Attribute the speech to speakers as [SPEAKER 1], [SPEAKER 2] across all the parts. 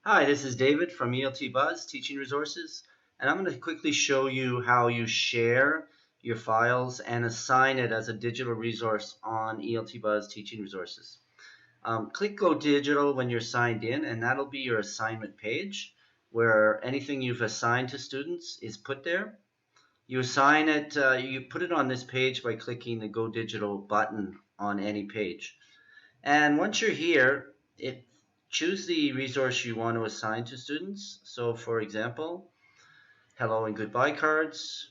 [SPEAKER 1] Hi, this is David from ELT Buzz Teaching Resources, and I'm going to quickly show you how you share your files and assign it as a digital resource on ELT Buzz Teaching Resources. Click Go Digital when you're signed in, and that'll be your assignment page where anything you've assigned to students is put there. You assign it, you put it on this page by clicking the Go Digital button on any page. And once you're here, choose the resource you want to assign to students. So for example, hello and goodbye cards.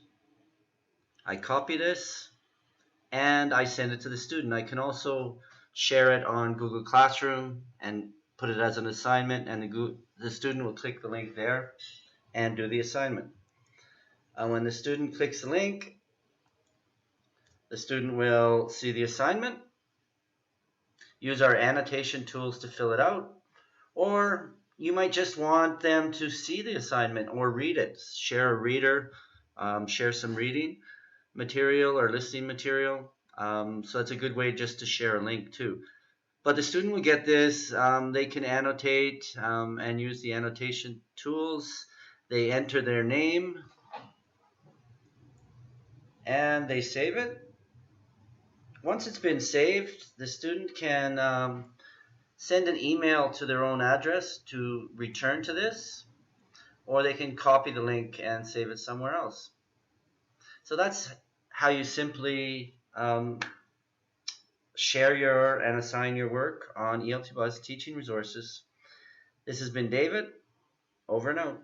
[SPEAKER 1] I copy this and I send it to the student. I can also share it on Google Classroom and put it as an assignment, and the student will click the link there and do the assignment. When the student clicks the link, the student will see the assignment, use our annotation tools to fill it out, or you might just want them to see the assignment or read it. Share a reader, share some reading material or listening material. So that's a good way just to share a link too. But the student will get this. They can annotate and use the annotation tools. They enter their name and they save it. Once it's been saved, the student can send an email to their own address to return to this, or they can copy the link and save it somewhere else. So that's how you simply share your and assign your work on ELT Buzz Teaching Resources. This has been David, over and out.